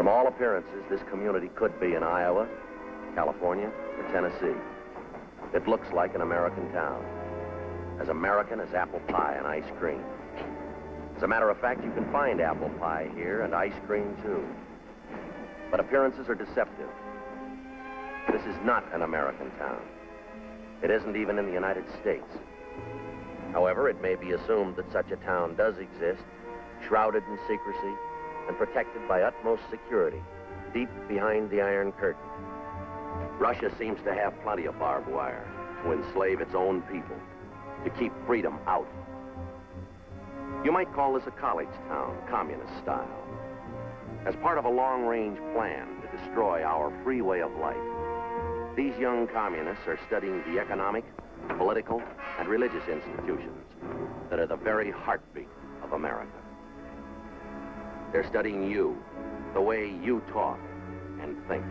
From all appearances, this community could be in Iowa, California, or Tennessee. It looks like an American town. As American as apple pie and ice cream. As a matter of fact, you can find apple pie here and ice cream too. But appearances are deceptive. This is not an American town. It isn't even in the United States. However, it may be assumed that such a town does exist, shrouded in secrecy and protected by utmost security, deep behind the Iron Curtain. Russia seems to have plenty of barbed wire to enslave its own people, to keep freedom out. You might call this a college town, communist style. As part of a long-range plan to destroy our free way of life, these young communists are studying the economic, political, and religious institutions that are the very heartbeat of America. They're studying you, the way you talk and think.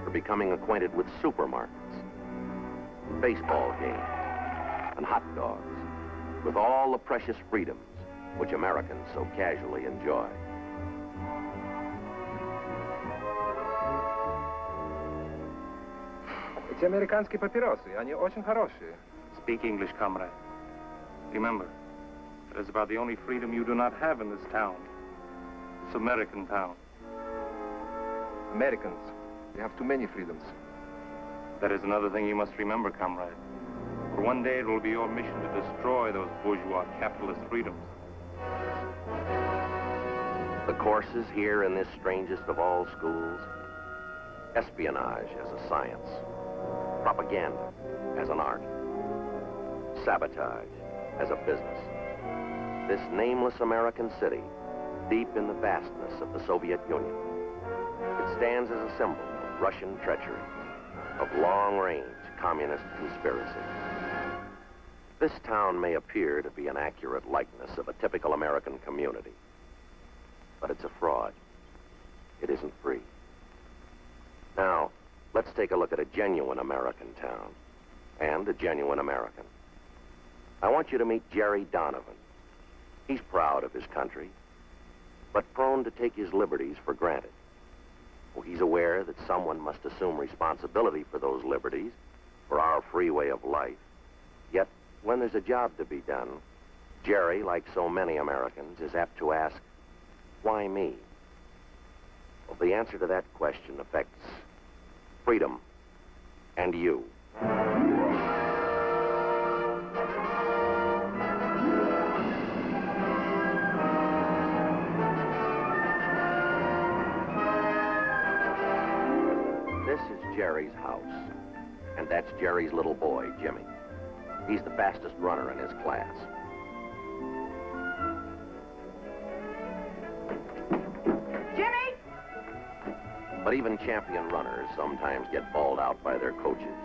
They're becoming acquainted with supermarkets, baseball games, and hot dogs, with all the precious freedoms which Americans so casually enjoy. Эти американские папиросы, они очень хорошие. Speak English, comrade. Remember, that is about the only freedom you do not have in this town. This American town. Americans, they have too many freedoms. That is another thing you must remember, comrade. For one day it will be your mission to destroy those bourgeois capitalist freedoms. The courses here in this strangest of all schools: espionage as a science, propaganda as an art, sabotage as a business. This nameless American city, deep in the vastness of the Soviet Union, it stands as a symbol of Russian treachery, of long-range communist conspiracy. This town may appear to be an accurate likeness of a typical American community, but it's a fraud. It isn't free. Now, let's take a look at a genuine American town and a genuine American. I want you to meet Jerry Donovan. He's proud of his country, but prone to take his liberties for granted. Well, he's aware that someone must assume responsibility for those liberties, for our free way of life. Yet, when there's a job to be done, Jerry, like so many Americans, is apt to ask, why me? Well, the answer to that question affects freedom and you. This is Jerry's house, and that's Jerry's little boy, Jimmy. He's the fastest runner in his class. Jimmy! But even champion runners sometimes get bawled out by their coaches.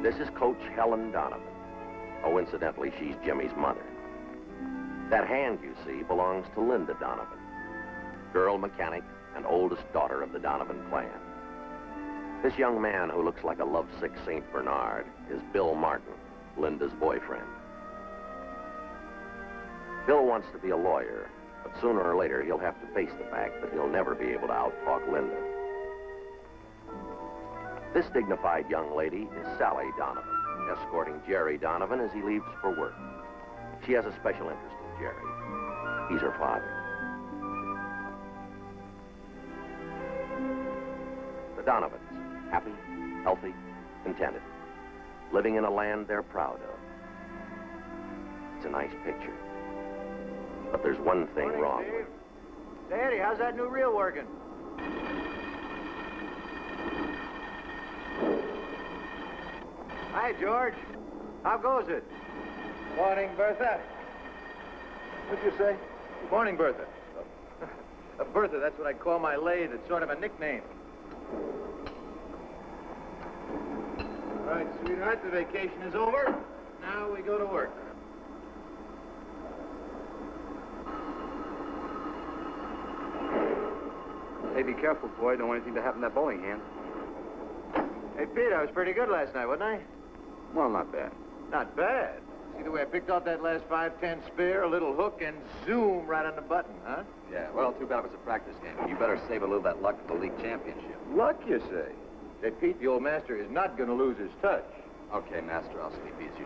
This is Coach Helen Donovan. Oh, incidentally, she's Jimmy's mother. That hand you see belongs to Linda Donovan, girl mechanic and oldest daughter of the Donovan clan. This young man who looks like a lovesick St. Bernard is Bill Martin, Linda's boyfriend. Bill wants to be a lawyer, but sooner or later he'll have to face the fact that he'll never be able to out-talk Linda. This dignified young lady is Sally Donovan, escorting Jerry Donovan as he leaves for work. She has a special interest in Jerry. He's her father. The Donovans, happy, healthy, contented, living in a land they're proud of. It's a nice picture. But there's one thing wrong with it. Daddy, how's that new reel working? Hi, George. How goes it? Morning, Bertha. What'd you say? Morning, Bertha. Bertha, that's what I call my lathe. It's sort of a nickname. All right, sweetheart, the vacation is over. Now we go to work. Hey, be careful, boy. Don't want anything to happen to that bowling hand. Hey, Pete, I was pretty good last night, wasn't I? Well, not bad. Not bad. See the way I picked off that last 5-10 spare, a little hook, and zoom right on the button, huh? Yeah, well, too bad it was a practice game. You better save a little of that luck for the league championship. Luck, you say? Say, Pete, the old master is not going to lose his touch. Okay, Master, I'll sleep easy.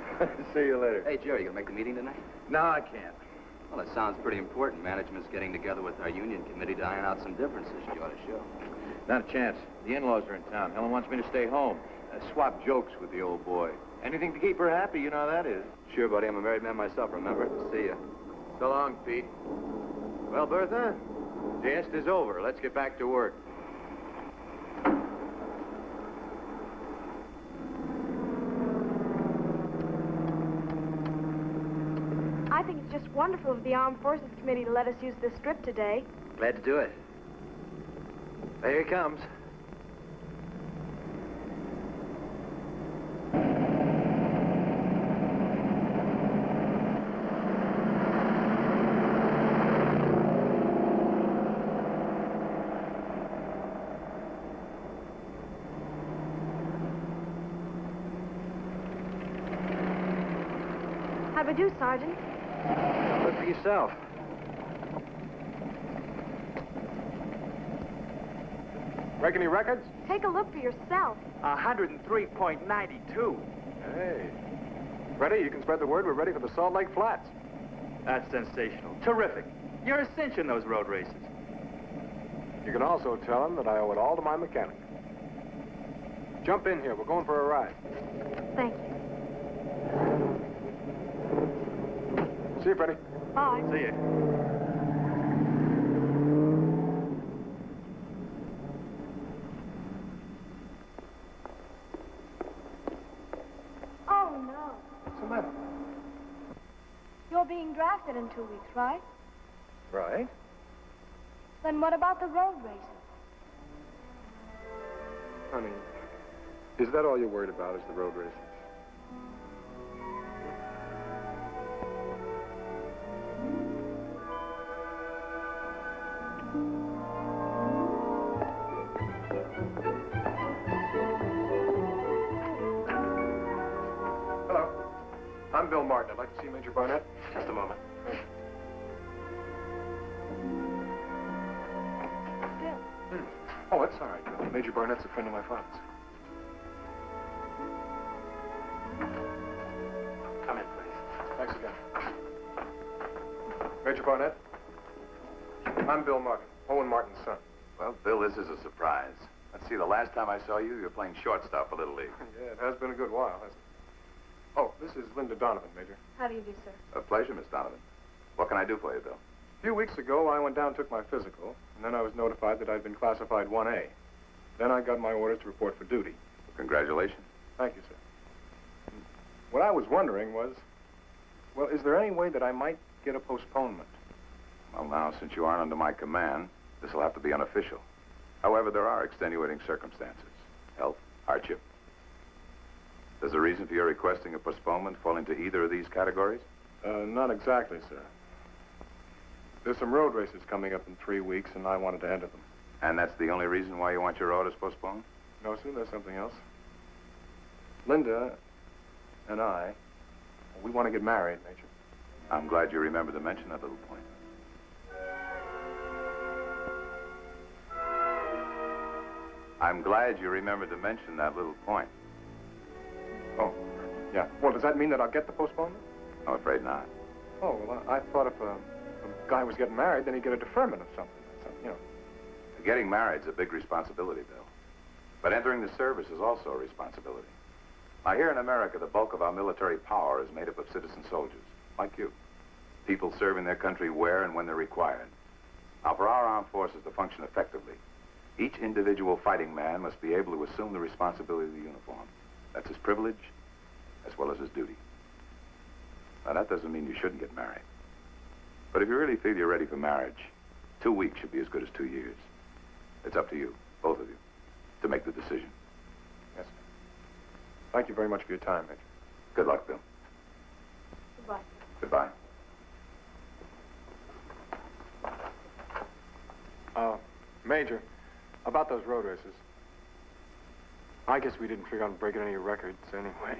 See you later. Hey, Jerry, you gonna make the meeting tonight? No, I can't. Well, it sounds pretty important. Management's getting together with our union committee to iron out some differences you ought to show. Not a chance. The in-laws are in town. Helen wants me to stay home. Swap jokes with the old boy. Anything to keep her happy, you know how that is. Sure, buddy. I'm a married man myself, remember? See ya. So long, Pete. Well, Bertha, siesta's over. Let's get back to work. I think it's just wonderful of the Armed Forces Committee to let us use this strip today. Glad to do it. There he comes. How do I do, Sergeant? Look for yourself. Break any records? Take a look for yourself. 103.92. Hey. Freddie, you can spread the word. We're ready for the Salt Lake Flats. That's sensational. Terrific. You're a cinch in those road races. You can also tell him that I owe it all to my mechanic. Jump in here. We're going for a ride. Thank you. See you, Freddie. Bye. See you. Oh, no. What's the matter? You're being drafted in 2 weeks, right? Right. Then what about the road races? Honey, is that all you're worried about, is the road races? Hello. I'm Bill Martin. I'd like to see Major Barnett. Just a moment. Bill. Oh, that's all right. Major Barnett's a friend of my father's. Come in, please. Thanks again. Major Barnett? I'm Bill Martin, Owen Martin's son. Well, Bill, this is a surprise. Let's see, the last time I saw you, you were playing shortstop for Little League. Yeah, it has been a good while, hasn't it? Oh, this is Linda Donovan, Major. How do you do, sir? A pleasure, Miss Donovan. What can I do for you, Bill? A few weeks ago, I went down and took my physical, and then I was notified that I'd been classified 1A. Then I got my orders to report for duty. Congratulations. Thank you, sir. What I was wondering was, well, is there any way that I might get a postponement? Well, now, since you aren't under my command, this will have to be unofficial. However, there are extenuating circumstances. Health, hardship. Does the reason for your requesting a postponement fall into either of these categories? Not exactly, sir. There's some road races coming up in 3 weeks, and I wanted to enter them. And that's the only reason why you want your orders postponed? No, sir, there's something else. Linda and I, we want to get married, Major. I'm glad you remembered to mention that little point. I'm glad you remembered to mention that little point. Oh, yeah. Well, does that mean that I'll get the postponement? I'm afraid not. Oh, well, I thought if a guy was getting married, then he'd get a deferment of something. You know. Getting married's a big responsibility, Bill. But entering the service is also a responsibility. Now, here in America, the bulk of our military power is made up of citizen soldiers, like you. People serving their country where and when they're required. Now, for our armed forces to function effectively, each individual fighting man must be able to assume the responsibility of the uniform. That's his privilege, as well as his duty. Now, that doesn't mean you shouldn't get married. But if you really feel you're ready for marriage, 2 weeks should be as good as 2 years. It's up to you, both of you, to make the decision. Yes, sir. Thank you very much for your time, Major. Good luck, Bill. Goodbye. Goodbye. Major, about those road races. I guess we didn't figure on breaking any records anyway.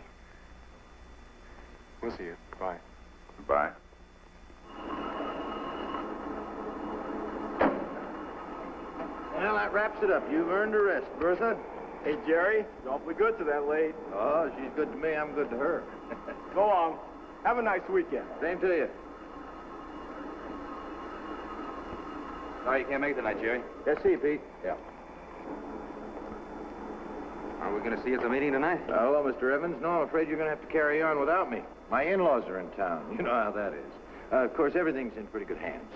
We'll see you. Bye. Goodbye. Well, that wraps it up. You've earned a rest, Bertha. Hey, Jerry. It's awfully good to that late. Oh, she's good to me. I'm good to her. So long. Have a nice weekend. Same to you. Sorry you can't make it tonight, Jerry. Yes, see you, Pete. Yeah. Are we going to see you at the meeting tonight? Hello, Mr. Evans. No, I'm afraid you're going to have to carry on without me. My in-laws are in town. You know how that is. Of course, everything's in pretty good hands.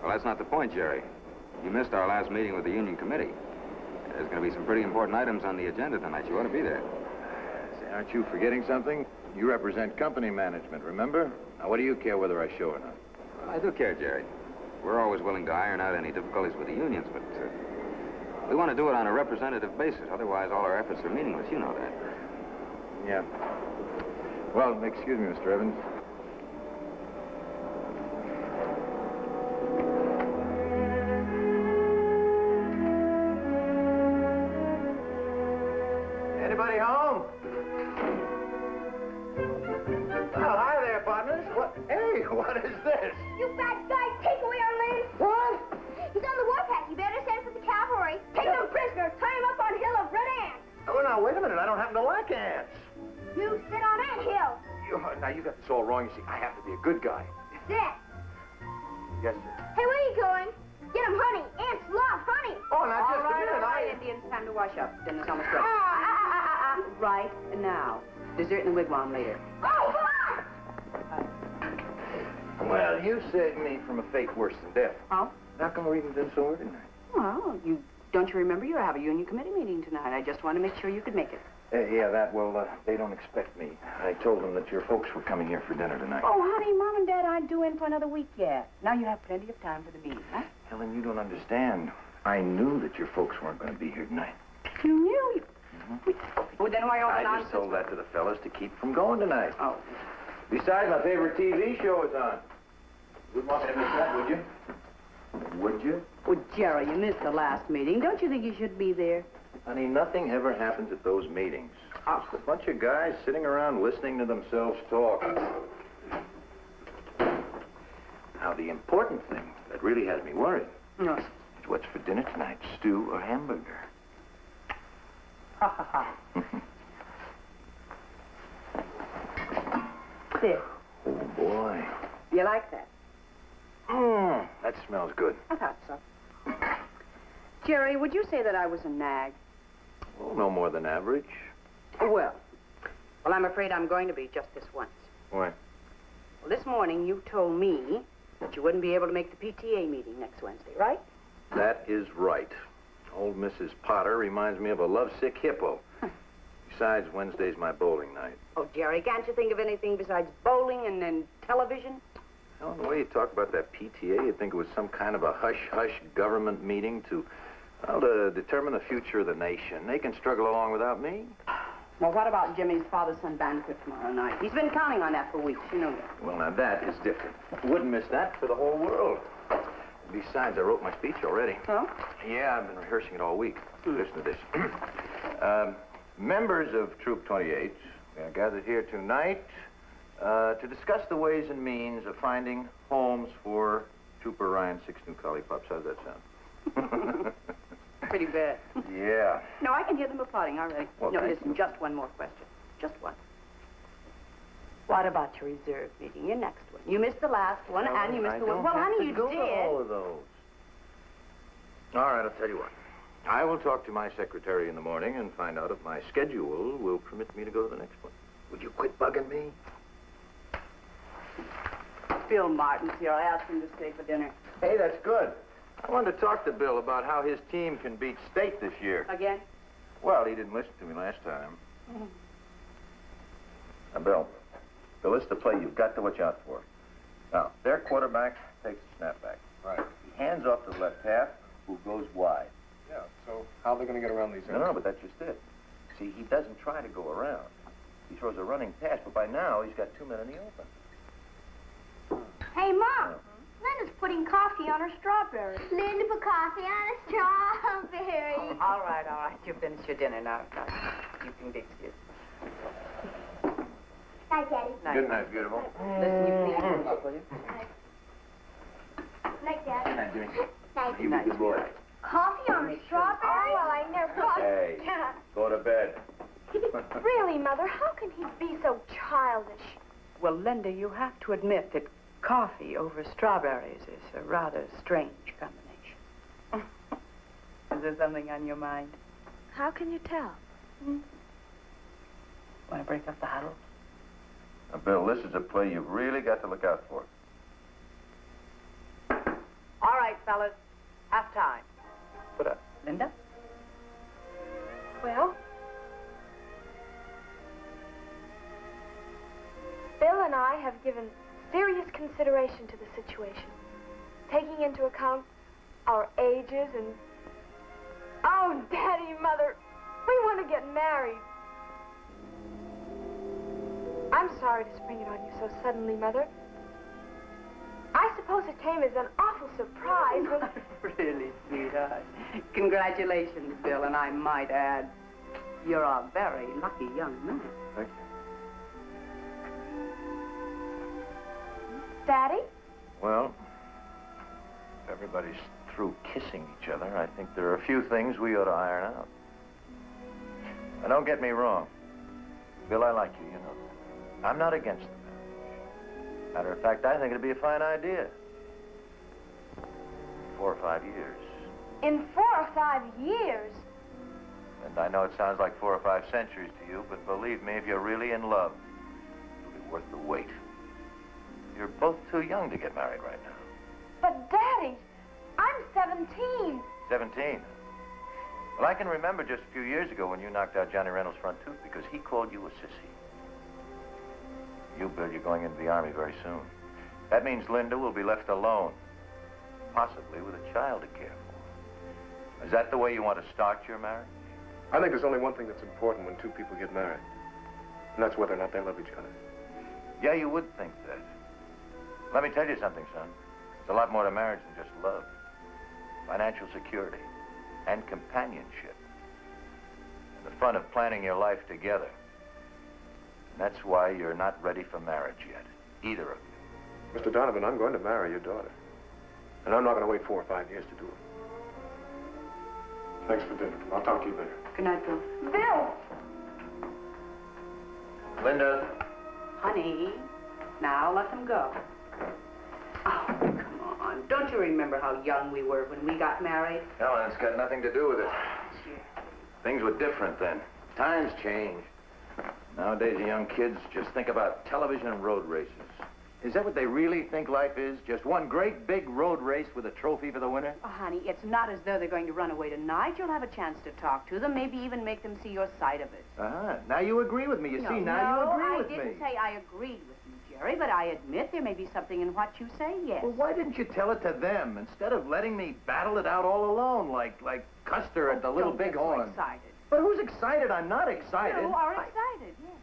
Well, that's not the point, Jerry. You missed our last meeting with the union committee. There's going to be some pretty important items on the agenda tonight. You ought to be there. Say, aren't you forgetting something? You represent company management, remember? Now, what do you care whether I show or not? Well, I do care, Jerry. We're always willing to iron out any difficulties with the unions, but we want to do it on a representative basis. Otherwise, all our efforts are meaningless. You know that. Yeah. Well, excuse me, Mr. Evans. Anybody home? Oh, hi there, partners. What? Hey, what is this? You bad guy, take away our land. What? He's on the warpath. You better send for the cavalry. Take him prisoner. Tie him up on Hill of Red Ants. Oh, now, wait a minute. I don't happen to like ants. You sit on Ant Hill. Now, you got this all wrong. You see, I happen to be a good guy. Sit. Yes, sir. Hey, where are you going? Get him honey. Ants love honey. Oh, now, just All right, a minute. Indians, time to wash up. Dinner's almost ready. Ah. Right now. Dessert in the wigwam later. Oh, Well, you saved me from a fate worse than death. Oh? How come we even been so ordinary? Well, don't you remember you have a union committee meeting tonight? I just wanted to make sure you could make it. They don't expect me. I told them that your folks were coming here for dinner tonight. Oh, honey, Mom and Dad aren't due in for another week yet. Now you have plenty of time for the meeting, huh? Helen, you don't understand. I knew that your folks weren't going to be here tonight. You knew. Well, then why all the I nonsense? just told that to the fellas to keep from going tonight. Oh. Besides, my favorite TV show is on. Wouldn't want me to miss that, would you? Would you? Well, Jerry, you missed the last meeting. Don't you think you should be there? Honey, nothing ever happens at those meetings. Just a bunch of guys sitting around listening to themselves talk. Now, the important thing that really has me worried No. is what's for dinner tonight, stew or hamburger? Ha, ha, ha. There. Oh, boy. You like that? That smells good. I thought so. Jerry, would you say that I was a nag? Oh, no more than average. Well, I'm afraid I'm going to be just this once. Why? Well, this morning you told me that you wouldn't be able to make the PTA meeting next Wednesday, right? That is right. Old Mrs. Potter reminds me of a lovesick hippo. Besides, Wednesday's my bowling night. Oh, Jerry, can't you think of anything besides bowling and television? Well, the way you talk about that PTA, you'd think it was some kind of a hush-hush government meeting to determine the future of the nation. They can struggle along without me. Well, what about Jimmy's father-son banquet tomorrow night? He's been counting on that for weeks, you know that. Well, now that is different. Wouldn't miss that for the whole world. Besides, I wrote my speech already. Oh? Yeah, I've been rehearsing it all week. Listen to this. Members of Troop 28 are gathered here tonight to discuss the ways and means of finding homes for Trooper Ryan's 6 new collie pups. How's that sound? Pretty bad. Yeah. No, I can hear them applauding already. Well, no, thank listen, you. just one more question. Just one. What about your reserve meeting, your next one? You missed the last one, and you missed the one. Well, honey, you go did. to all of those. All right, I'll tell you what. I will talk to my secretary in the morning and find out if my schedule will permit me to go to the next one. Would you quit bugging me? Bill Martin's here. I asked him to stay for dinner. Hey, that's good. I wanted to talk to Bill about how his team can beat State this year. Again? Well, he didn't listen to me last time. Now, Bill, this is the play you've got to watch out for. Now, their quarterback takes the snapback. Right. He hands off to the left half, who goes wide. Yeah, so how are they going to get around these No, but that's just it. See, he doesn't try to go around. He throws a running pass, but by now he's got 2 men in the open. Hey, Mom. Linda's putting coffee on her strawberry. Linda put coffee on a strawberry. All right. You finished your dinner now. You can be excused. Night, Daddy. Good night, beautiful. Listen, you please move up, will you? Night, Daddy. Night, Jimmy. Night. You be good boy. Coffee on a strawberry? Oh, well, I never thought. Hey, go to bed. Really, Mother, how can he be so childish? Well, Linda, you have to admit that coffee over strawberries is a rather strange combination. Is there something on your mind? How can you tell? Want to break up the huddle? Now, Bill, this is a play you've really got to look out for. All right, fellas. Half time. Put up. Linda? Well, Bill and I have given serious consideration to the situation, taking into account our ages and... Oh, Daddy, Mother, we want to get married. I'm sorry to spring it on you so suddenly, Mother. I suppose it came as an awful surprise when... Really, sweetheart. Congratulations, Bill, and I might add, you're a very lucky young man. Thank you. Daddy? Well, if everybody's through kissing each other, I think there are a few things we ought to iron out. Now, don't get me wrong. Bill, I like you, you know that. I'm not against the marriage. Matter of fact, I think it'd be a fine idea. 4 or 5 years. In 4 or 5 years? And I know it sounds like 4 or 5 centuries to you, but believe me, if you're really in love, it'll be worth the wait. You're both too young to get married right now. But, Daddy, I'm 17. 17? Well, I can remember just a few years ago when you knocked out Johnny Reynolds' front tooth because he called you a sissy. You, Bill, you're going into the Army very soon. That means Linda will be left alone, possibly with a child to care for. Is that the way you want to start your marriage? I think there's only one thing that's important when two people get married, and that's whether or not they love each other. Yeah, you would think that. Let me tell you something, son. There's a lot more to marriage than just love. Financial security and companionship. And the fun of planning your life together. And that's why you're not ready for marriage yet. Either of you. Mr. Donovan, I'm going to marry your daughter. And I'm not going to wait 4 or 5 years to do it. Thanks for dinner. I'll talk to you later. Good night, Bill. Bill! Linda. Honey, now let them go. Oh, come on. Don't you remember how young we were when we got married? Ellen, it's got nothing to do with it. Things were different then. Times change. Nowadays, the young kids just think about television and road races. Is that what they really think life is? Just one great big road race with a trophy for the winner? Oh, honey, it's not as though they're going to run away tonight. You'll have a chance to talk to them, maybe even make them see your side of it. Now you agree with me. You see, now you agree with me. I didn't say I agreed with you, Jerry, but I admit there may be something in what you say, yes. Well, why didn't you tell it to them instead of letting me battle it out all alone like Custer at the Little Don't get Bighorn? so excited. But who's excited? I'm not excited. You are excited, yes.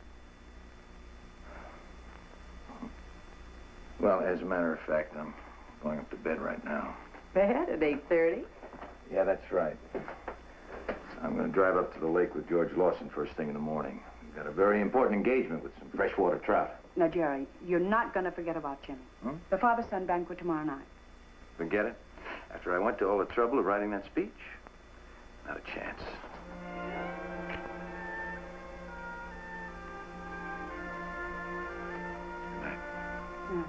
Well, as a matter of fact, I'm going up to bed right now. Bed at 8:30? Yeah, that's right. I'm going to drive up to the lake with George Lawson first thing in the morning. We've got a very important engagement with some freshwater trout. Now, Jerry, you're not going to forget about Jimmy. The father-son banquet tomorrow night. Forget it? After I went to all the trouble of writing that speech? Not a chance. Good night. Yes.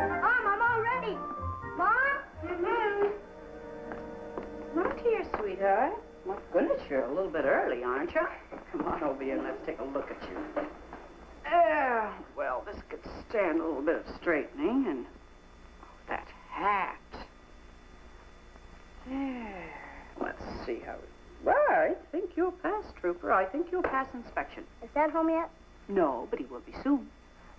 Mom, I'm all ready. Mom? Not here, sweetheart. My goodness, you're a little bit early, aren't you? Come on over here and let's take a look at you. Well, this could stand a little bit of straightening, and that hat. There. Let's see how... Well, I think you'll pass, Trooper. I think you'll pass inspection. Is Dad home yet? No, but he will be soon.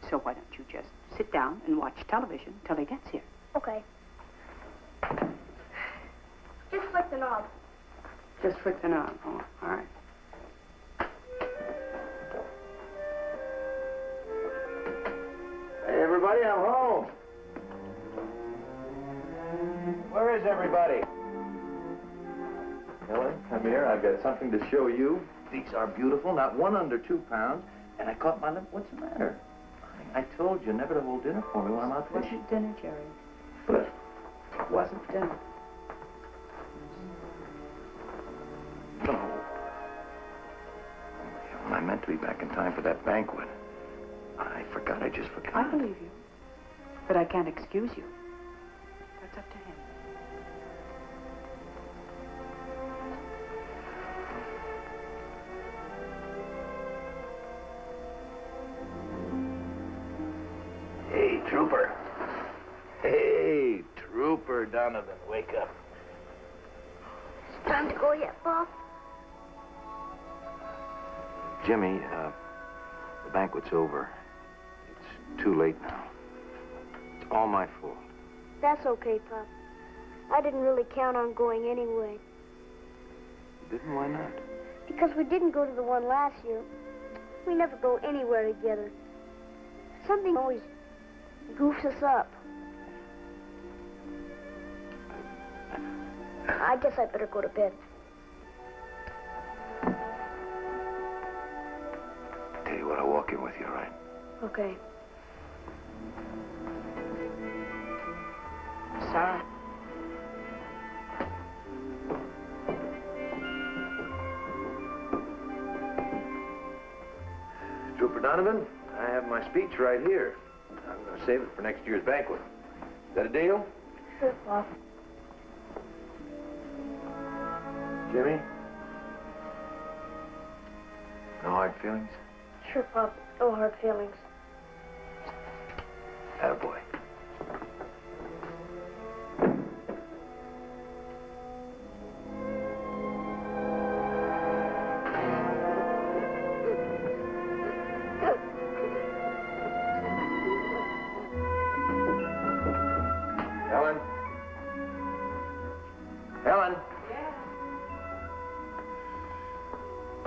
So why don't you just sit down and watch television till he gets here? Okay. Just flick the knob. Just flick the knob. Oh, all right. Hey, everybody, I'm home. Where's everybody? Helen, come here. I've got something to show you. These are beautiful, not one under 2 pounds. And I caught my lip. What's the matter? I told you never to hold dinner for me when I'm out It fishing. wasn't dinner, Jerry. But It wasn't dinner. no. Helen, I meant to be back in time for that banquet. I forgot. I just forgot. I believe you. But I can't excuse you. That's up to him. Hey, Trooper. Hey, Trooper Donovan, wake up. Time to go yet, Bob? Jimmy, the banquet's over. It's too late now. It's all my fault. That's okay, Pop. I didn't really count on going anyway. You didn't? Why not? Because we didn't go to the one last year. We never go anywhere together. Something always goofs us up. I guess I better go to bed. Tell you what, I'll walk in with you, all right? Okay. Sorry. Trooper Donovan, I have my speech right here. I'm going to save it for next year's banquet. Is that a deal? Sure, Pop. Jimmy? No hard feelings? Sure, Pop. No hard feelings. Attaboy. Helen? Helen? Yeah.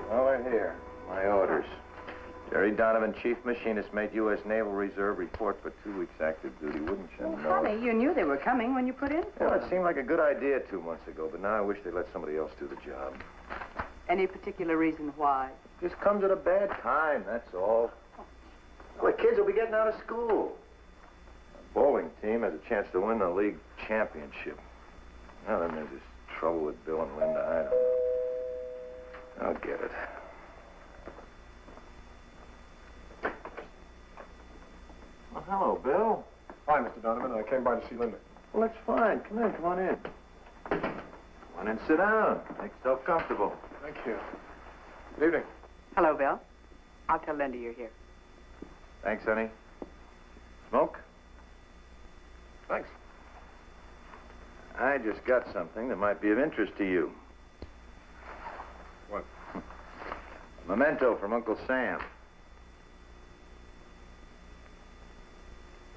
Well, they're here. My orders. Jerry Donovan, Chief Machinist, made U.S. Naval Reserve report for 2 weeks active duty. Wouldn't you Well, know? honey, you knew they were coming when you put in for Well, it them. seemed like a good idea 2 months ago, but now I wish they'd let somebody else do the job. Any particular reason why? Just comes at a bad time, that's all. Well, the kids will be getting out of school. The bowling team has a chance to win the league championship. Now then there's this trouble with Bill and Linda. I don't know. I'll get it. Well, hello, Bill. Hi, Mr. Donovan. I came by to see Linda. Well, that's fine. Come on in. Come on in, sit down. Make yourself comfortable. Thank you. Good evening. Hello, Bill. I'll tell Linda you're here. Thanks, honey. Smoke? Thanks. I just got something that might be of interest to you. What? A memento from Uncle Sam.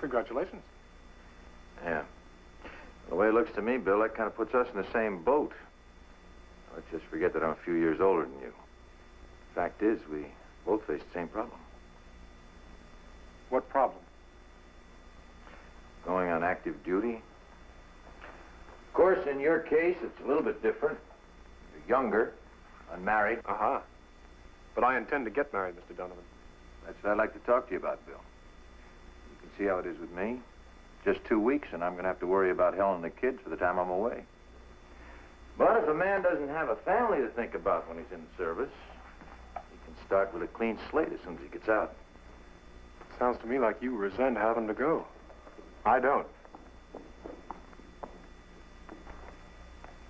Congratulations. Yeah. The way it looks to me, Bill, that kind of puts us in the same boat. Let's just forget that I'm a few years older than you. Fact is, we both face the same problem. What problem? Going on active duty. Of course, in your case, it's a little bit different. You're younger, unmarried. Uh-huh. But I intend to get married, Mr. Donovan. That's what I'd like to talk to you about, Bill. You can see how it is with me. Just 2 weeks, and I'm going to have to worry about Helen and the kids for the time I'm away. But if a man doesn't have a family to think about when he's in the service, he can start with a clean slate as soon as he gets out. Sounds to me like you resent having to go. I don't.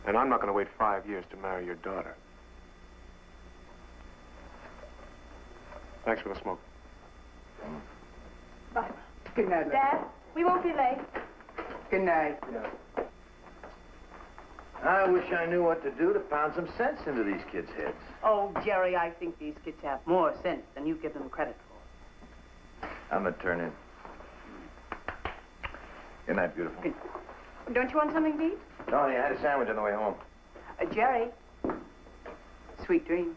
And I'm not going to wait 5 years to marry your daughter. Thanks for the smoke. Bye. Good night, Dad, we won't be late. Good night. I wish I knew what to do to pound some sense into these kids' heads. Oh, Jerry, I think these kids have more sense than you give them credit for. I'm going to turn in. Good night, beautiful. Don't you want something to eat? Tony, I had a sandwich on the way home. Jerry, sweet dreams.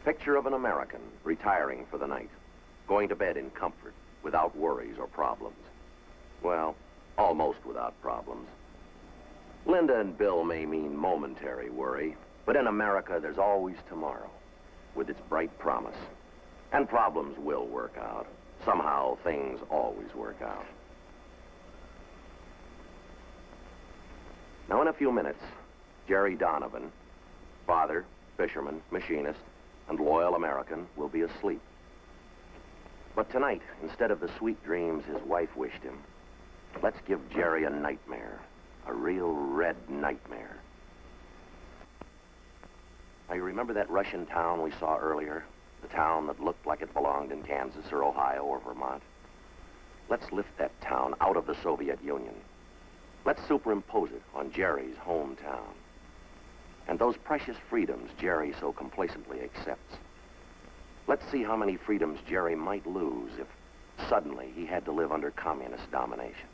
Picture of an American retiring for the night. going to bed in comfort, without worries or problems. Well, almost without problems. Linda and Bill may mean momentary worry, but in America, there's always tomorrow, with its bright promise. And problems will work out. Somehow, things always work out. Now, in a few minutes, Jerry Donovan, father, fisherman, machinist, and loyal American, will be asleep. But tonight, instead of the sweet dreams his wife wished him, let's give Jerry a nightmare, a real red nightmare. Now, you remember that Russian town we saw earlier? The town that looked like it belonged in Kansas or Ohio or Vermont? Let's lift that town out of the Soviet Union. Let's superimpose it on Jerry's hometown. And those precious freedoms Jerry so complacently accepts. Let's see how many freedoms Jerry might lose if suddenly he had to live under communist domination.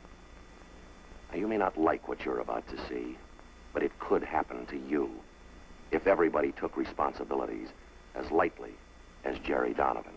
Now, you may not like what you're about to see, but it could happen to you if everybody took responsibilities as lightly as Jerry Donovan.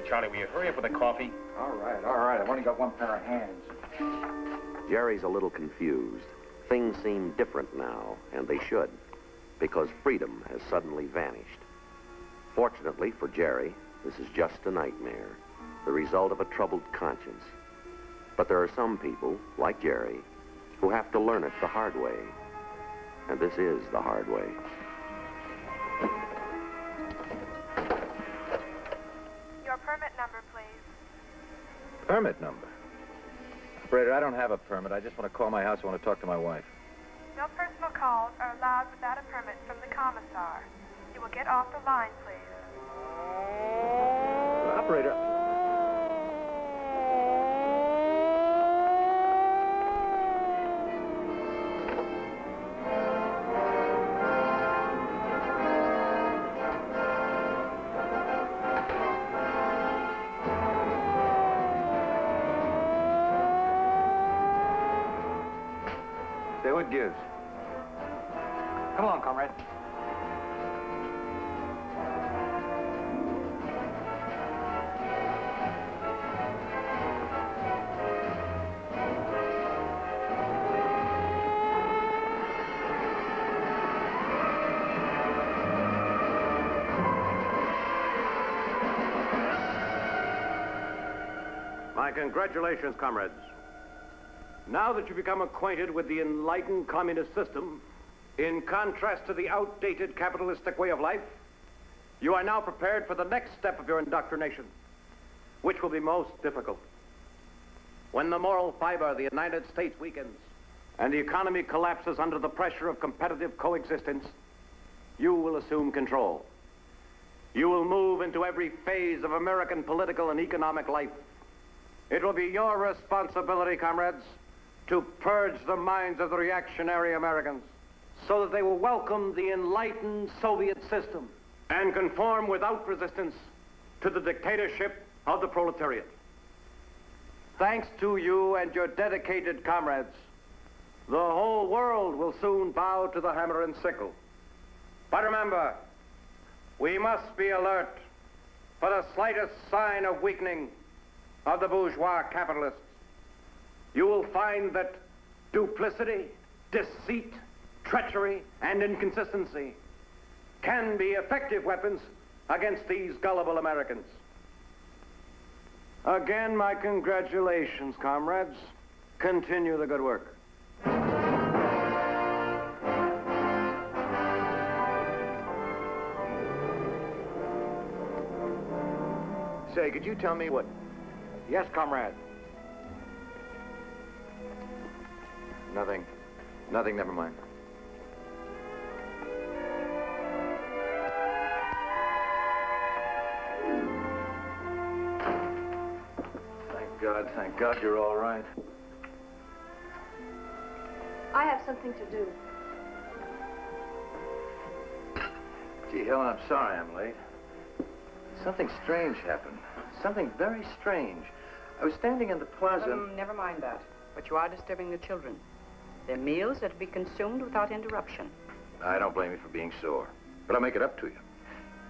Charlie, will you hurry up with the coffee? All right. I've only got one pair of hands. Jerry's a little confused. Things seem different now, and they should, because freedom has suddenly vanished. Fortunately for Jerry, this is just a nightmare, the result of a troubled conscience. But there are some people, like Jerry, who have to learn it the hard way. And this is the hard way. Your permit number, please. Permit number? Operator, I don't have a permit. I just want to call my house. I want to talk to my wife. No personal calls are allowed without a permit from the commissar. You will get off the line, please. Operator. Say what gives. Come along, comrade. My congratulations, comrades. Now that you've become acquainted with the enlightened communist system, in contrast to the outdated capitalistic way of life, you are now prepared for the next step of your indoctrination, which will be most difficult. When the moral fiber of the United States weakens and the economy collapses under the pressure of competitive coexistence, you will assume control. You will move into every phase of American political and economic life. It will be your responsibility, comrades, to purge the minds of the reactionary Americans so that they will welcome the enlightened Soviet system and conform without resistance to the dictatorship of the proletariat. Thanks to you and your dedicated comrades, the whole world will soon bow to the hammer and sickle. But remember, we must be alert for the slightest sign of weakening of the bourgeois capitalists. You will find that duplicity, deceit, treachery, and inconsistency can be effective weapons against these gullible Americans. Again, my congratulations, comrades. Continue the good work. Say, could you tell me what... Yes, comrade. Nothing. Nothing, never mind. Thank God you're all right. I have something to do. Gee, Helen, I'm sorry I'm late. Something strange happened. Something very strange. I was standing in the plaza... Never mind that. But you are disturbing the children. Their meals are to be consumed without interruption. I don't blame you for being sore, but I'll make it up to you.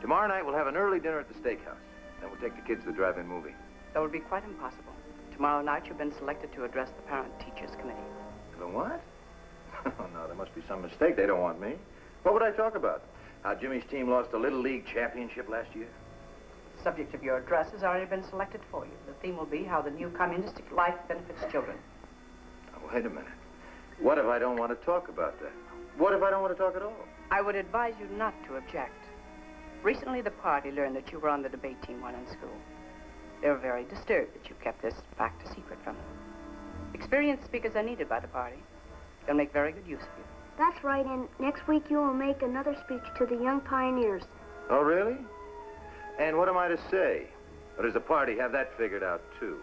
Tomorrow night, we'll have an early dinner at the steakhouse. Then we'll take the kids to the drive-in movie. That would be quite impossible. Tomorrow night, you've been selected to address the Parent-Teachers Committee. The what? Oh, no, there must be some mistake. They don't want me. What would I talk about? How Jimmy's team lost the Little League championship last year? The subject of your address has already been selected for you. The theme will be how the new communistic life benefits children. Now, wait a minute. What if I don't want to talk about that? What if I don't want to talk at all? I would advise you not to object. Recently, the party learned that you were on the debate team while in school. They were very disturbed that you kept this fact a secret from them. Experienced speakers are needed by the party. They'll make very good use of you. That's right, and next week you will make another speech to the young pioneers. Oh, really? And what am I to say? Or does the party have that figured out, too?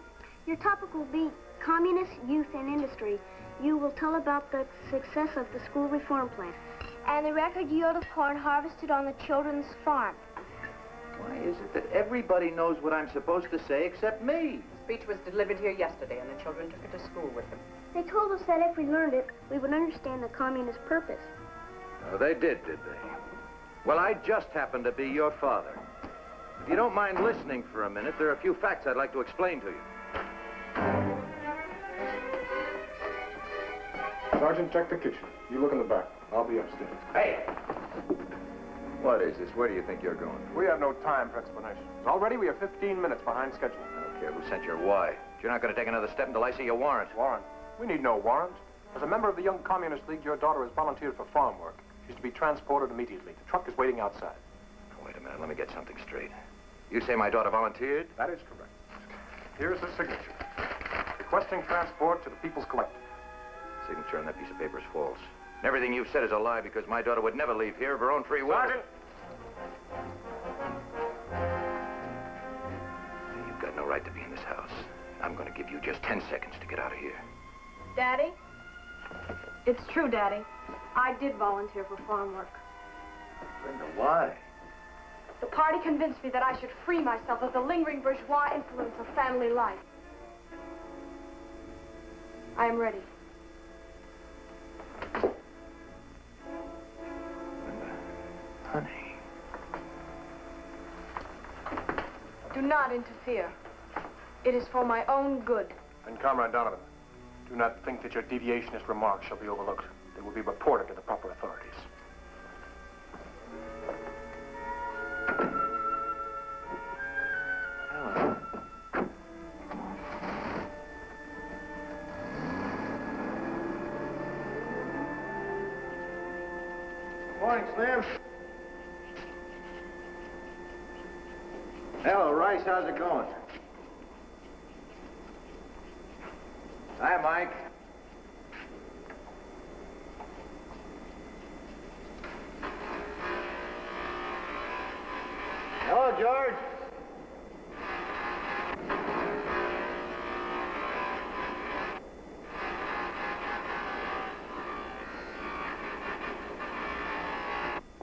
Your topic will be Communist Youth and Industry. You will tell about the success of the school reform plan and the record yield of corn harvested on the children's farm. Why is it that everybody knows what I'm supposed to say except me? The speech was delivered here yesterday, and the children took it to school with them. They told us that if we learned it, we would understand the communist purpose. Oh, they did they? Well, I just happen to be your father. If you don't mind listening for a minute, there are a few facts I'd like to explain to you. Sergeant, check the kitchen. You look in the back. I'll be upstairs. Hey! What is this? Where do you think you're going? We have no time for explanations. Already we are 15 minutes behind schedule. I don't care who sent your why. You're not going to take another step until I see your warrant. Warrant? We need no warrant. As a member of the Young Communist League, your daughter has volunteered for farm work. She's to be transported immediately. The truck is waiting outside. Now, wait a minute. Let me get something straight. You say my daughter volunteered? That is correct. Here's the signature. Requesting transport to the People's Collective. Signature on that piece of paper is false. And everything you've said is a lie because my daughter would never leave here of her own free will. Sergeant! You've got no right to be in this house. I'm going to give you just 10 seconds to get out of here. Daddy? It's true, Daddy. I did volunteer for farm work. Linda, why? The party convinced me that I should free myself of the lingering bourgeois influence of family life. I am ready. Linda, honey. Do not interfere. It is for my own good. And Comrade Donovan, do not think that your deviationist remarks shall be overlooked. They will be reported to the proper authorities. Helen. Good morning, Slim. Hello, Rice. How's it going? Hi, Mike. Hello, George.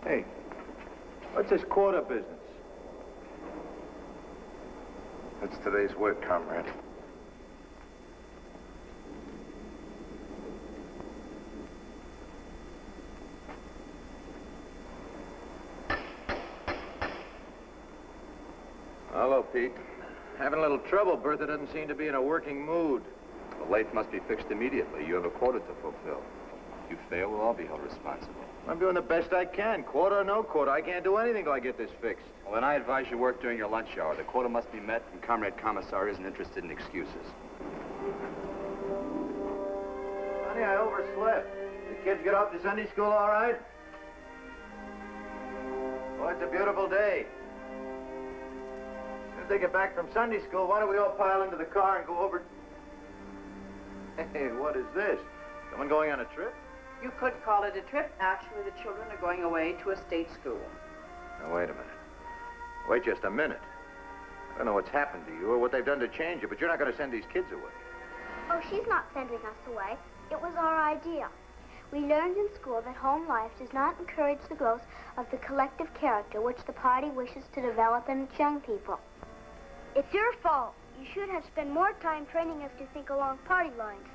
Hey, what's this quarter business? That's today's work, comrade. Hello, Pete. Having a little trouble. Bertha doesn't seem to be in a working mood. The late must be fixed immediately. You have a quota to fulfill. If you fail, we'll all be held responsible. I'm doing the best I can. Quota or no quota, I can't do anything till I get this fixed. Well, then I advise you work during your lunch hour. The quota must be met, and Comrade Commissar isn't interested in excuses. Honey, I overslept. The kids get off to Sunday school all right? Oh, it's a beautiful day. As soon as they get back from Sunday school, why don't we all pile into the car and go over... Hey, what is this? Someone going on a trip? You could call it a trip. Actually, the children are going away to a state school. Now, wait a minute. Wait just a minute. I don't know what's happened to you or what they've done to change you, but you're not going to send these kids away. Oh, she's not sending us away. It was our idea. We learned in school that home life does not encourage the growth of the collective character which the party wishes to develop in its young people. It's your fault. You should have spent more time training us to think along party lines.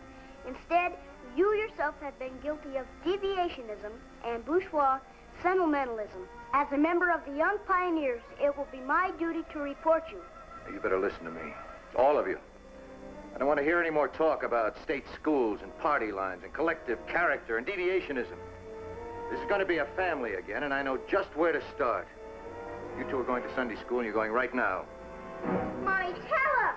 Instead, you yourself have been guilty of deviationism and bourgeois sentimentalism. As a member of the Young Pioneers, it will be my duty to report you. Now, you better listen to me. All of you. I don't want to hear any more talk about state schools and party lines and collective character and deviationism. This is going to be a family again, and I know just where to start. You two are going to Sunday school, and you're going right now. Mommy, tell her!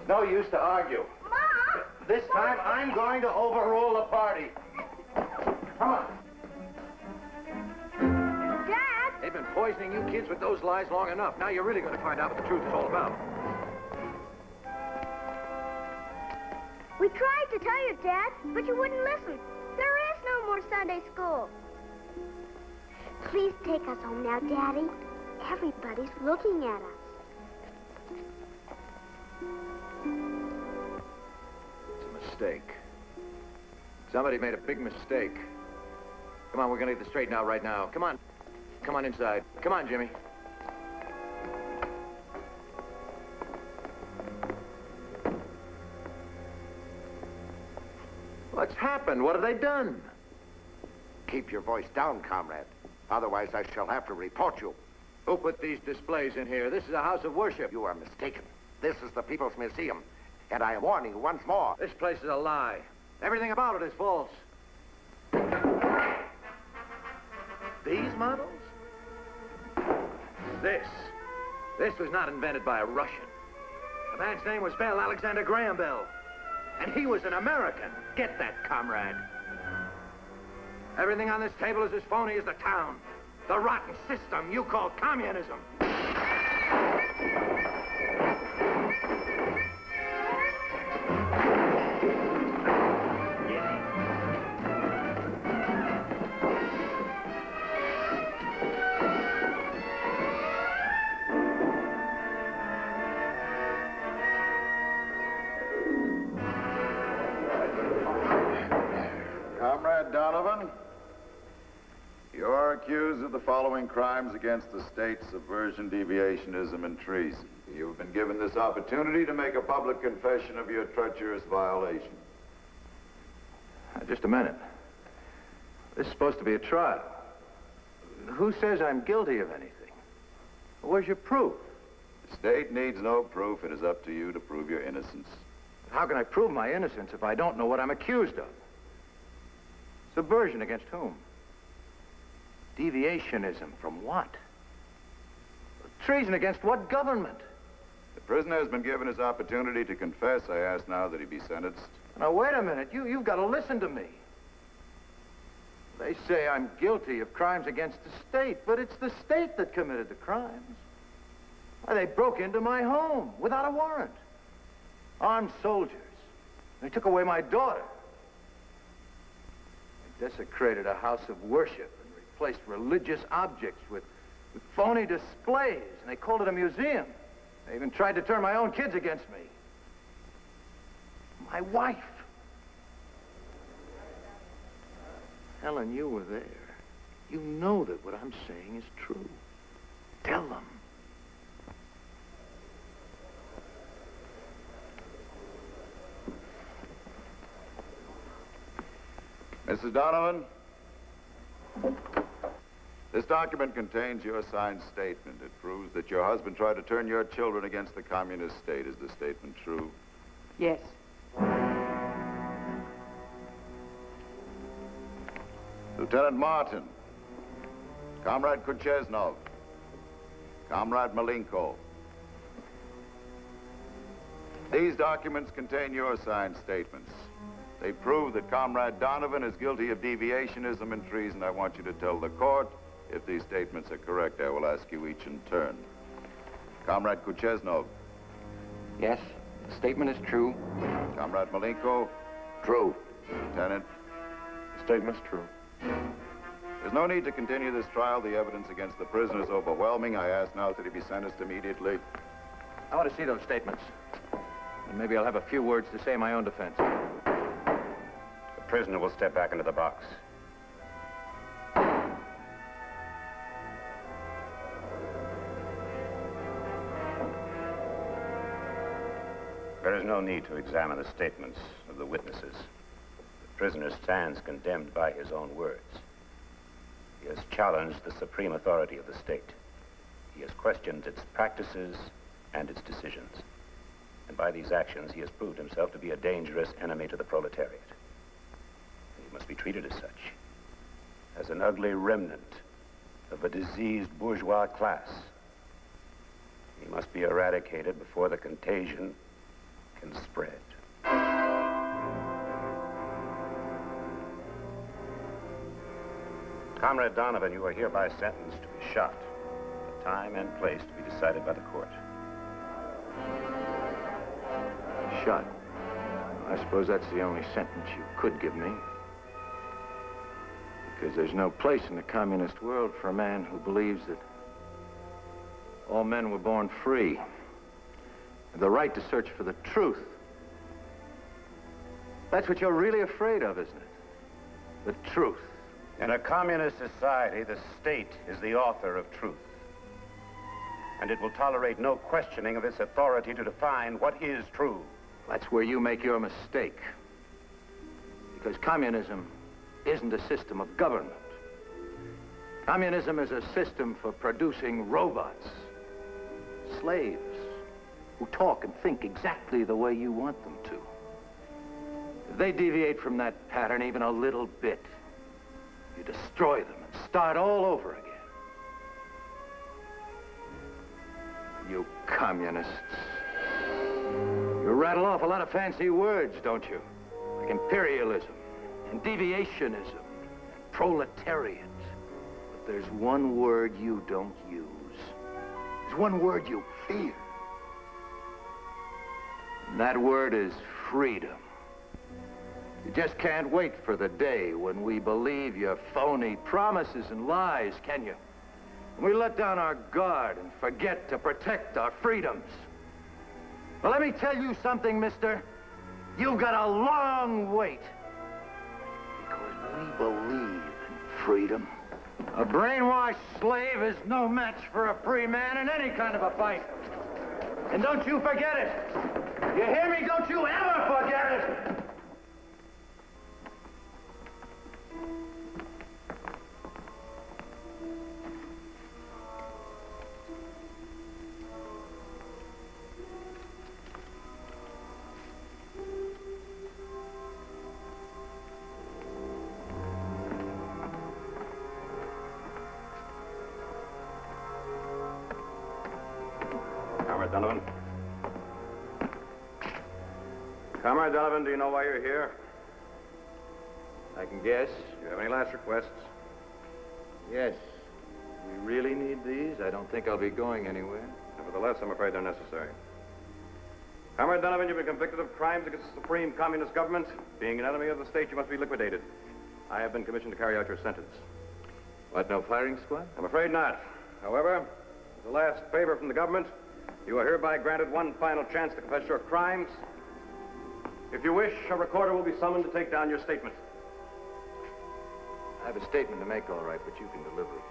No use to argue. Mom! This time, I'm going to overrule the party. Come on. Dad! They've been poisoning you kids with those lies long enough. Now you're really going to find out what the truth is all about. We tried to tell you, Dad, but you wouldn't listen. There is no more Sunday school. Please take us home now, Daddy. Everybody's looking at us. It's a mistake. Somebody made a big mistake. Come on, we're going to get this straightened out right now. Come on. Come on inside. Come on, Jimmy. What's happened? What have they done? Keep your voice down, comrade. Otherwise, I shall have to report you. Who put these displays in here? This is a house of worship. You are mistaken. This is the People's Museum, and I am warning you once more. This place is a lie. Everything about it is false. These models? This was not invented by a Russian. The man's name was Bell, Alexander Graham Bell. And he was an American. Get that, comrade. Everything on this table is as phony as the town. The rotten system you call communism. Comrade Donovan, you are accused of the following crimes against the state: subversion, deviationism, and treason. You've been given this opportunity to make a public confession of your treacherous violation. Just a minute. This is supposed to be a trial. Who says I'm guilty of anything? Where's your proof? The state needs no proof. It is up to you to prove your innocence. How can I prove my innocence if I don't know what I'm accused of? Subversion against whom? Deviationism from what? Treason against what government? The prisoner has been given his opportunity to confess. I ask now that he be sentenced. Now, wait a minute. You've got to listen to me. They say I'm guilty of crimes against the state, but it's the state that committed the crimes. Why, they broke into my home without a warrant. Armed soldiers. They took away my daughter. They desecrated a house of worship and replaced religious objects with phony displays, and they called it a museum. They even tried to turn my own kids against me. My wife. Helen, you were there. You know that what I'm saying is true. Tell them. Mrs. Donovan, this document contains your signed statement. It proves that your husband tried to turn your children against the communist state. Is the statement true? Yes. Lieutenant Martin, Comrade Kucheznov, Comrade Malenko. These documents contain your signed statements. They prove that Comrade Donovan is guilty of deviationism and treason. I want you to tell the court if these statements are correct. I will ask you each in turn. Comrade Kucheznov. Yes, the statement is true. Comrade Malenko? True. Lieutenant? The statement's true. There's no need to continue this trial. The evidence against the prisoner is overwhelming. I ask now that he be sentenced immediately. I want to see those statements. And maybe I'll have a few words to say in my own defense. The prisoner will step back into the box. There is no need to examine the statements of the witnesses. The prisoner stands condemned by his own words. He has challenged the supreme authority of the state. He has questioned its practices and its decisions. And by these actions, he has proved himself to be a dangerous enemy to the proletariat. And he must be treated as such, as an ugly remnant of a diseased bourgeois class. He must be eradicated before the contagion can spread. Comrade Donovan, you are hereby sentenced to be shot. The time and place to be decided by the court. Shot. I suppose that's the only sentence you could give me. Because there's no place in the communist world for a man who believes that all men were born free. The right to search for the truth. That's what you're really afraid of, isn't it? The truth. In a communist society, the state is the author of truth. And it will tolerate no questioning of its authority to define what is true. That's where you make your mistake. Because communism isn't a system of government. Communism is a system for producing robots, slaves, who talk and think exactly the way you want them to. If they deviate from that pattern even a little bit, you destroy them and start all over again. You communists. You rattle off a lot of fancy words, don't you? Like imperialism and deviationism and proletariat. But there's one word you don't use. There's one word you fear. And that word is freedom. You just can't wait for the day when we believe your phony promises and lies, can you? When we let down our guard and forget to protect our freedoms. Well, let me tell you something, mister. You've got a long wait. Because we believe in freedom. A brainwashed slave is no match for a free man in any kind of a fight. And don't you forget it. You hear me? Don't you ever forget it. Comrade Donovan. Comrade Donovan, do you know why you're here? I can guess. Do you have any last requests? Yes. We really need these? I don't think I'll be going anywhere. Nevertheless, I'm afraid they're necessary. Comrade Donovan, you've been convicted of crimes against the supreme communist government. Being an enemy of the state, you must be liquidated. I have been commissioned to carry out your sentence. What, no firing squad? I'm afraid not. However, as a last favor from the government, you are hereby granted one final chance to confess your crimes. If you wish, a recorder will be summoned to take down your statement. I have a statement to make, all right, but you can deliver it.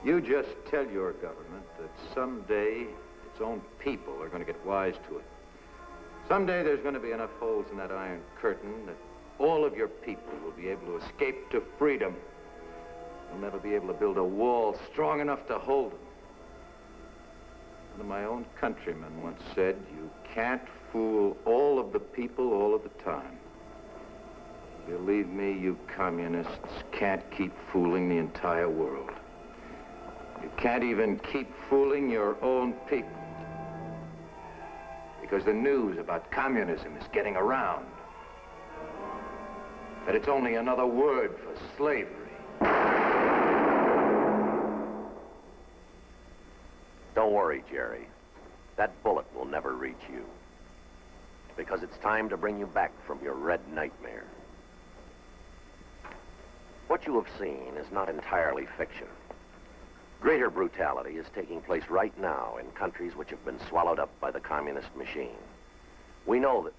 You just tell your government that someday its own people are going to get wise to it. Someday there's going to be enough holes in that iron curtain that all of your people will be able to escape to freedom. You'll never be able to build a wall strong enough to hold them. One of my own countrymen once said, you can't fool all of the people all of the time. Believe me, you communists can't keep fooling the entire world. You can't even keep fooling your own people. Because the news about communism is getting around. That it's only another word for slavery. Don't worry, Jerry. that bullet will never reach you. Because it's time to bring you back from your red nightmare. What you have seen is not entirely fiction. Greater brutality is taking place right now in countries which have been swallowed up by the communist machine. We know that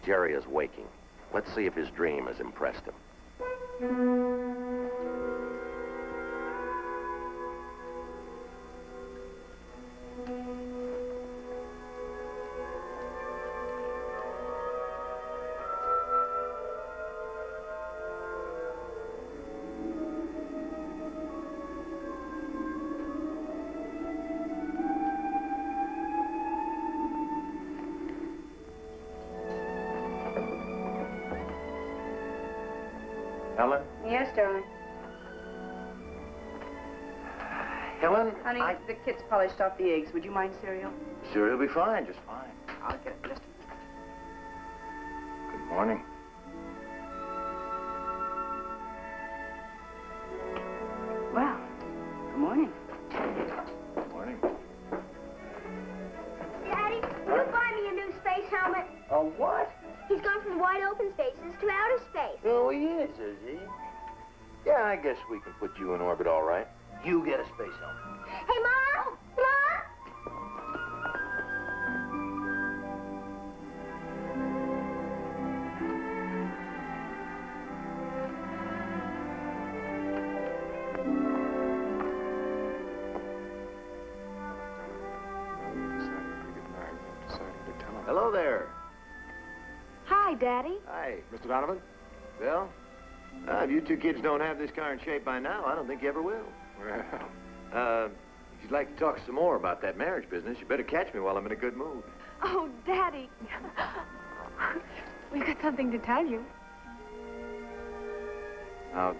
Jerry is waking. Let's see if his dream has impressed him. Helen? Yes, darling. Helen? Honey, the kids polished off the eggs. Would you mind cereal? Cereal will be fine, just fine. I'll get it just a minute. Good morning. Well, good morning. Good morning. Daddy, will you buy me a new space helmet? A what? He's gone from wide open spaces to outer space. Oh, he is he? Yeah, I guess we can put you in orbit all right. You get a space helmet. Hey, Mom! Mom! Hello there. Hi, Daddy. Hi. Mr. Donovan? Bill? If you two kids don't have this car in shape by now, I don't think you ever will. Well, If you'd like to talk some more about that marriage business, you better catch me while I'm in a good mood. Oh, Daddy. We've got something to tell you. Now,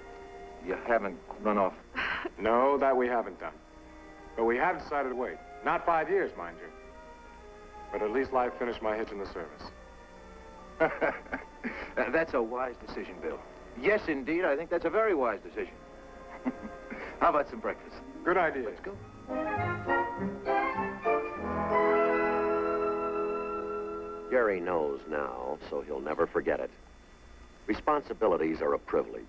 you haven't run off. no, that we haven't done. But we have decided to wait. Not 5 years, mind you. But at least I've finished my hitch in the service. That's a wise decision, Bill. Yes, indeed, I think that's a very wise decision. How about some breakfast? Good idea. Let's go. Jerry knows now, so he'll never forget it. Responsibilities are a privilege,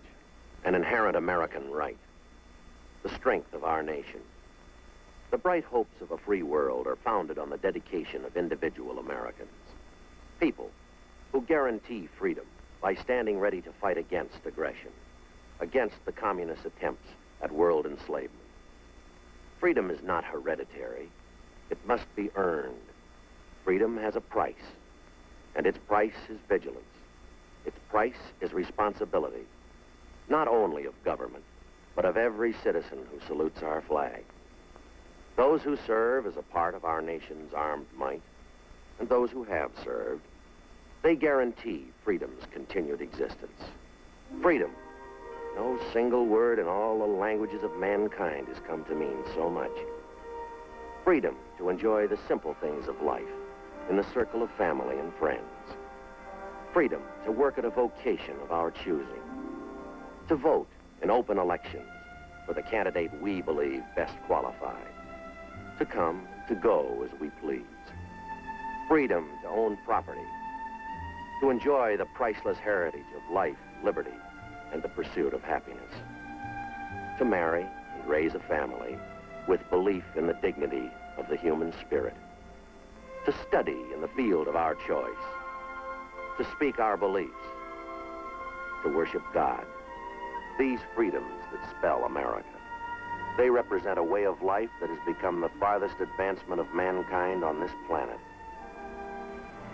an inherent American right, the strength of our nation. The bright hopes of a free world are founded on the dedication of individual Americans. People who guarantee freedom by standing ready to fight against aggression, against the communist attempts at world enslavement. Freedom is not hereditary. It must be earned. Freedom has a price, and its price is vigilance. Its price is responsibility, not only of government, but of every citizen who salutes our flag. Those who serve as a part of our nation's armed might, and those who have served, they guarantee freedom's continued existence. Freedom. No single word in all the languages of mankind has come to mean so much. Freedom to enjoy the simple things of life in the circle of family and friends. Freedom to work at a vocation of our choosing. To vote in open elections for the candidate we believe best qualified. To come, to go as we please. Freedom to own property. To enjoy the priceless heritage of life, liberty, and the pursuit of happiness. To marry and raise a family with belief in the dignity of the human spirit. To study in the field of our choice. To speak our beliefs. To worship God. These freedoms that spell America. They represent a way of life that has become the farthest advancement of mankind on this planet.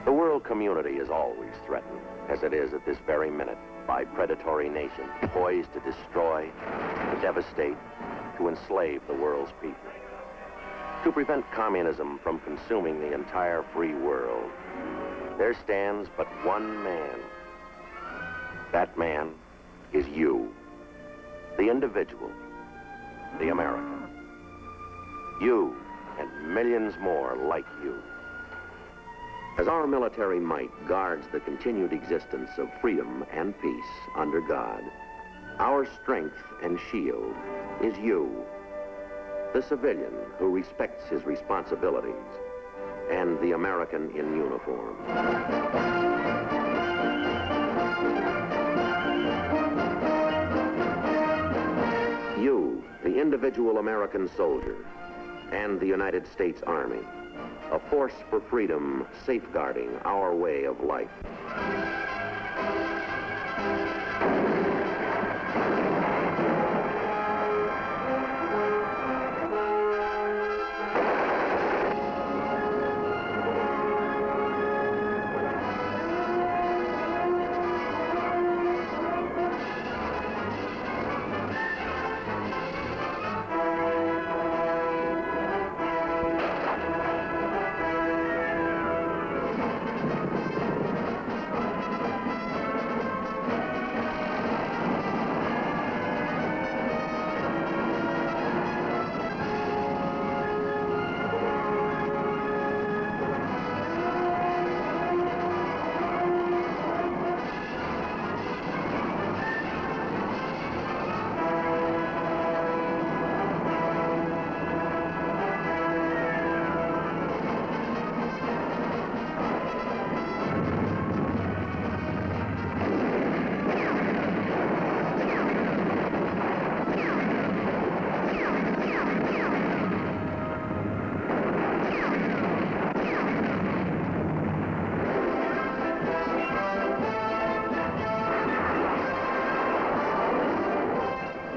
The world community is always threatened, as it is at this very minute, by predatory nations poised to destroy, to devastate, to enslave the world's people. To prevent communism from consuming the entire free world, there stands but one man. That man is you, the individual, the American. You and millions more like you. As our military might guards the continued existence of freedom and peace under God, our strength and shield is you. the civilian who respects his responsibilities, and the American in uniform. You, the individual American soldier, and the United States Army, a force for freedom safeguarding our way of life.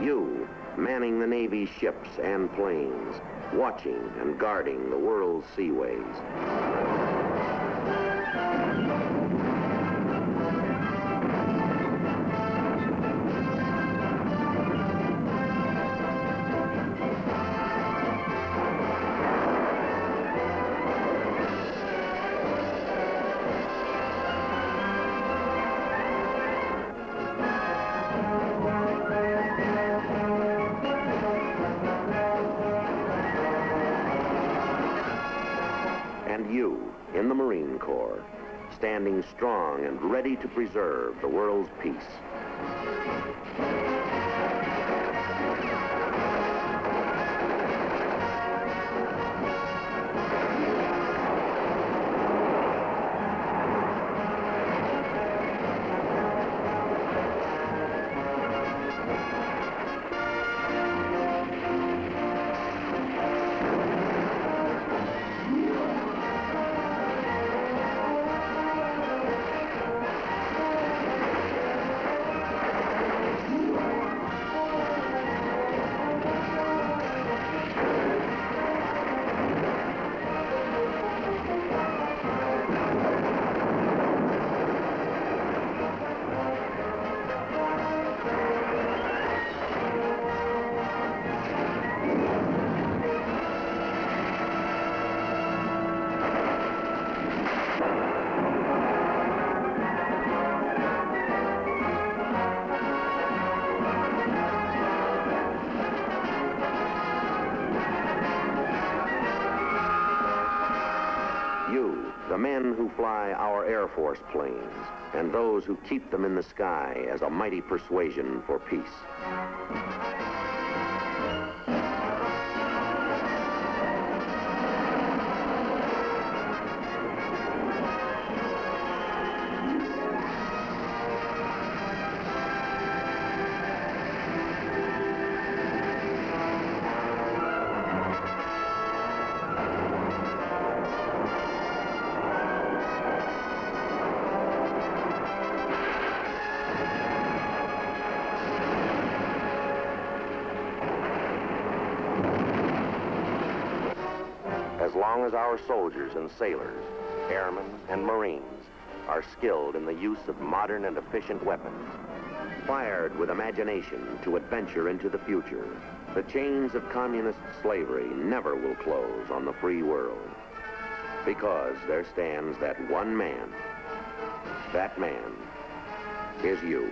You, manning the Navy's ships and planes, watching and guarding the world's seaways. And you, in the Marine Corps, standing strong and ready to preserve the world's peace. You, the men who fly our Air Force planes, and those who keep them in the sky as a mighty persuasion for peace. As long as our soldiers and sailors, airmen and Marines are skilled in the use of modern and efficient weapons, fired with imagination to adventure into the future, the chains of communist slavery never will close on the free world. Because there stands that one man. That man is you.